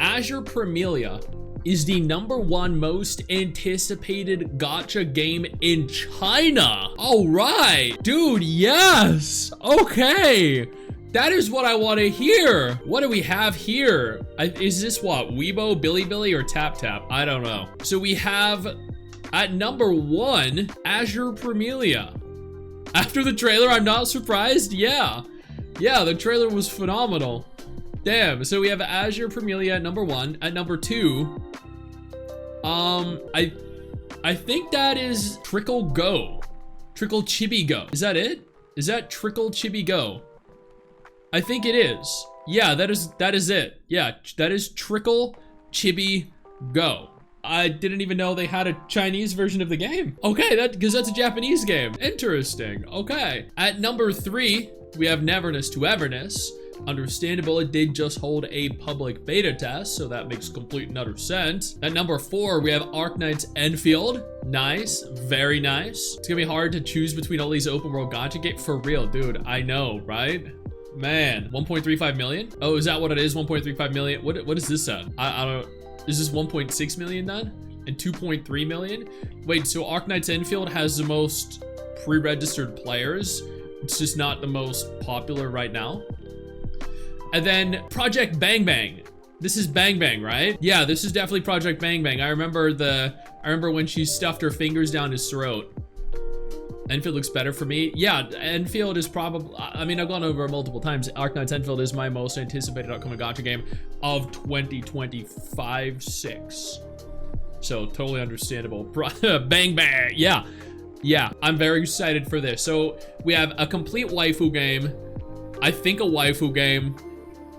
Azur Promilia is the #1 most anticipated gacha game in China. All right, dude, yes. Okay. That is what I want to hear. What do we have here? Is this what? Weibo, Bilibili, or Tap Tap? I don't know. So we have at #1, Azur Promilia. After the trailer, I'm not surprised. Yeah, the trailer was phenomenal. Damn. So we have Azur Promilia at #1. At #2, I think that is Trickle Go. Trickle Chibi Go. Is that it? Is that Trickle Chibi Go? I think it is. Yeah, that is it. Yeah, that is Trickle Chibi Go. I didn't even know they had a Chinese version of the game. Okay, because that's a Japanese game. Interesting. Okay. At #3, we have Neverness to Everness. Understandable, it did just hold a public beta test, so that makes complete and utter sense. At #4, we have Arknight's Enfield. Nice, very nice. It's gonna be hard to choose between all these open world gacha games. For real, dude, I know, right? Man, 1.35 million? Oh, is that what it is? 1.35 million? What is this at? I don't, is this 1.6 million then? And 2.3 million? Wait, so Arknight's Enfield has the most pre-registered players. It's just not the most popular right now. And then Project Bang Bang. This is Bang Bang, right? Yeah, this is definitely Project Bang Bang. I remember when she stuffed her fingers down his throat. Enfield looks better for me. Yeah, Enfield is probably, I mean, I've gone over it multiple times. Arknight's Enfield is my most anticipated upcoming gacha game of 2025-6. So totally understandable. Bang Bang, yeah. I'm very excited for this. So we have a complete waifu game. I think a waifu game.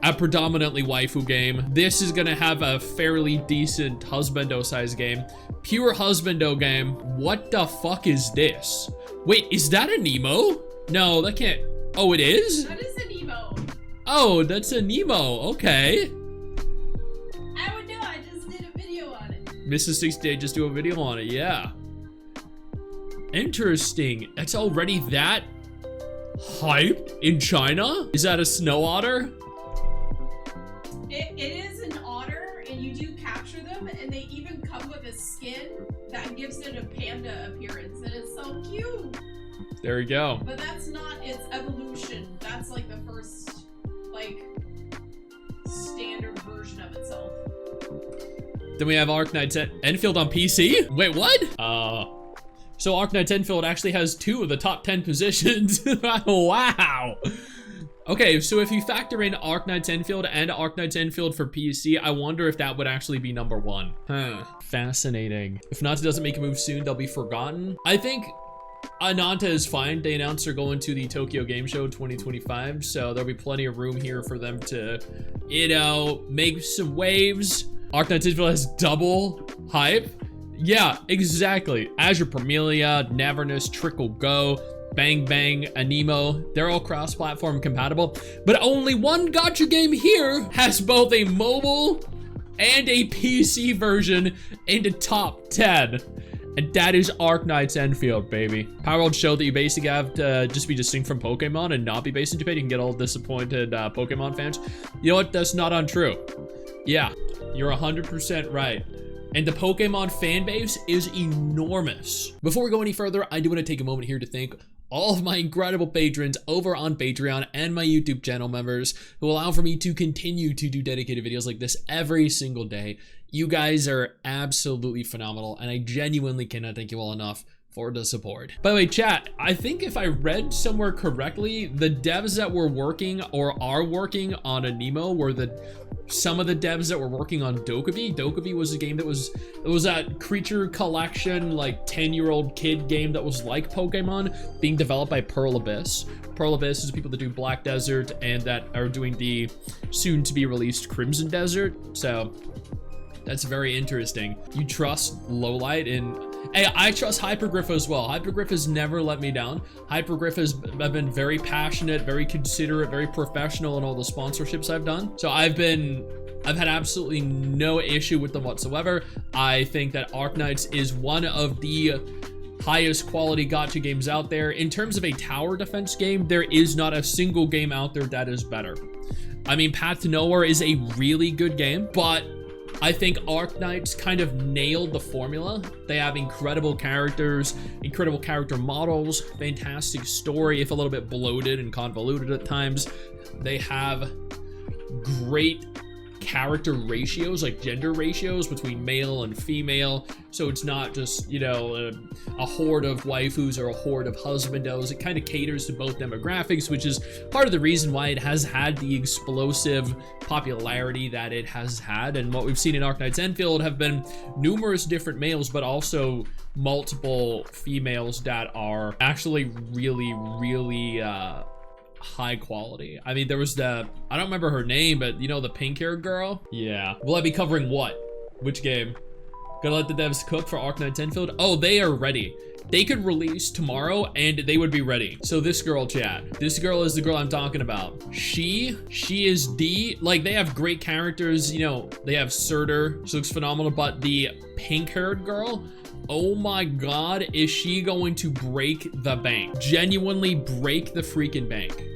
A predominantly waifu game. This is gonna have a fairly decent husbando size game. Pure husbando game. What the fuck is this? Wait, is that a Nemo? No, that can't. Oh, it is? That is a Nemo. Oh, that's a Nemo. Okay. I would know. I just did a video on it. Mrs. 60 just do a video on it. Yeah. Interesting. It's already that hype in China? Is that a snow otter? It is an otter, and you do capture them, and they even come with a skin that gives it a panda appearance, and it's so cute. There we go. But that's not its evolution. That's like the first, like, standard version of itself. Then we have Arknight's Enfield on PC. Wait, what? So Arknight's Enfield actually has 2 of the top 10 positions. Wow. Okay, so if you factor in Arknight's Enfield and Arknight's Enfield for PC, I wonder if that would actually be #1. Huh. Fascinating. If Nanta doesn't make a move soon, they'll be forgotten. I think Nanta is fine. They announced they're going to the Tokyo Game Show 2025, so there'll be plenty of room here for them to, you know, make some waves. Arknight's Enfield has double hype. Yeah, exactly. Azur Promilia, Neverness, Trickle Go, Bang Bang, Anemo, they're all cross-platform compatible, but only one gacha game here has both a mobile and a PC version in the top 10, and that is Arknight's Enfield, baby. Power World showed that you basically have to just be distinct from Pokemon and not be based in Japan. You can get all disappointed Pokemon fans. You know what? That's not untrue. Yeah, you're 100% right. And the Pokemon fan base is enormous. Before we go any further, I do want to take a moment here to thank all of my incredible patrons over on Patreon and my YouTube channel members who allow for me to continue to do dedicated videos like this every single day. You guys are absolutely phenomenal, and I genuinely cannot thank you all enough for the support. By the way, chat, I think if I read somewhere correctly, the devs that were working or are working on Anemo were some of the devs that were working on Dokkaebi. Dokkaebi was a game that was that creature collection, like 10-year-old kid game that was like Pokemon, being developed by Pearl Abyss. Pearl Abyss is the people that do Black Desert and that are doing the soon to be released Crimson Desert. So that's very interesting. You trust Lowlight, and hey, I trust Hypergriff as well. Hypergriff has never let me down. Hypergriff has been very passionate, very considerate, very professional in all the sponsorships I've done. So I've had absolutely no issue with them whatsoever. I think that Arknights is one of the highest quality gacha games out there. In terms of a tower defense game, there is not a single game out there that is better. I mean, Path to Nowhere is a really good game, but I think Arknights kind of nailed the formula. They have incredible characters, incredible character models, fantastic story, if a little bit bloated and convoluted at times. They have great character ratios, like gender ratios between male and female, so it's not just, you know, a horde of waifus or a horde of husbandos. It kind of caters to both demographics, which is part of the reason why it has had the explosive popularity that it has had. And what we've seen in Arknights Enfield have been numerous different males, but also multiple females that are actually really high quality. I mean, there was I don't remember her name, but you know, the pink-haired girl? Yeah. Will I be covering what? Which game? Gotta let the devs cook for Arknights Enfield? Oh, they are ready. They could release tomorrow and they would be ready. So this girl, chat. This girl is the girl I'm talking about. She is like, they have great characters, you know, they have Surtur, she looks phenomenal, but the pink-haired girl, oh my god, is she going to break the bank? Genuinely break the freaking bank.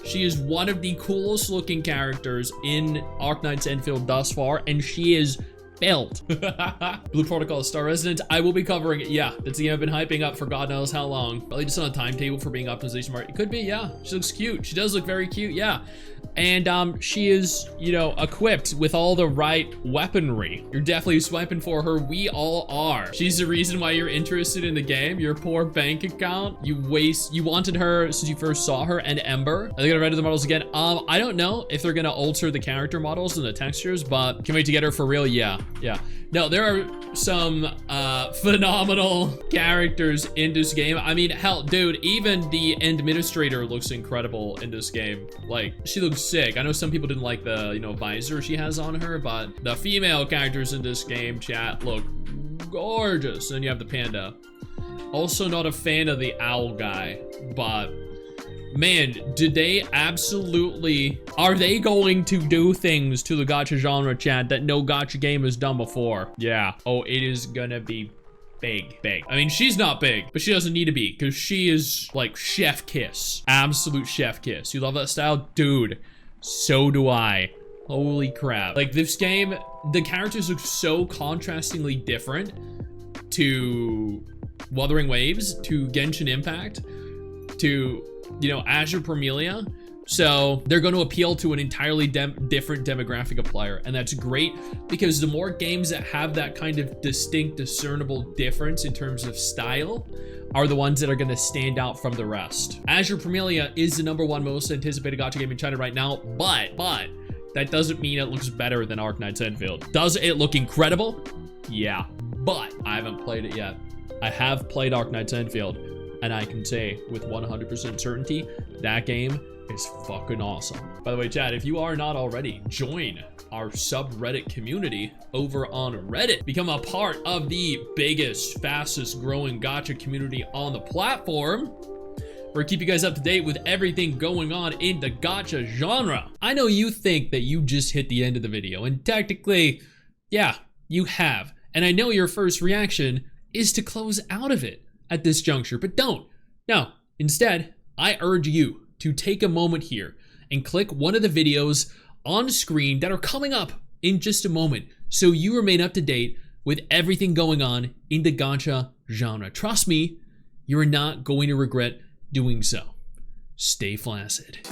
She is one of the coolest looking characters in Arknights Enfield thus far, and she is built. Blue Protocol Star Resident, I will be covering it. Yeah, it's the game I've been hyping up for God knows how long. Probably just on a timetable for being optimization mark. It could be, yeah. She looks cute. She does look very cute, yeah. And she is, you know, equipped with all the right weaponry. You're definitely swiping for her. We all are. She's the reason why you're interested in the game. Your poor bank account. You wanted her since you first saw her, and Ember. Are they gonna render the models again? I don't know if they're gonna alter the character models and the textures, but can we wait to get her for real? Yeah. No, there are some phenomenal characters in this game. I mean, hell, dude, even the administrator looks incredible in this game. Like, she looks sick. I know some people didn't like the, you know, visor she has on her, but the female characters in this game, chat, look gorgeous. And you have the panda. Also not a fan of the owl guy, but man, did they are they going to do things to the gacha genre, chat, that no gacha game has done before? Yeah. Oh, it is gonna be big. I mean, she's not big, but she doesn't need to be, because she is like chef kiss. Absolute chef kiss. You love that style? Dude, so do I. Holy crap. Like, this game, the characters look so contrastingly different to Wuthering Waves, to Genshin Impact, to, you know, Azur Promilia. So they're going to appeal to an entirely different demographic of player, and that's great, because the more games that have that kind of distinct, discernible difference in terms of style are the ones that are going to stand out from the rest. Azur Promilia is the #1 most anticipated gacha game in China right now, but that doesn't mean it looks better than Arknights Enfield. Does it look incredible? Yeah, but I haven't played it yet. I have played Arknights Enfield, and I can say with 100% certainty that game is fucking awesome. By the way, chat, if you are not already, join our subreddit community over on Reddit. Become a part of the biggest, fastest growing gacha community on the platform. We're keep you guys up to date with everything going on in the gacha genre. I know you think that you just hit the end of the video, and technically, yeah, you have. And I know your first reaction is to close out of it at this juncture, but don't. No, instead, I urge you to take a moment here and click one of the videos on screen that are coming up in just a moment, so you remain up to date with everything going on in the gacha genre. Trust me, you are not going to regret doing so. Stay flaccid.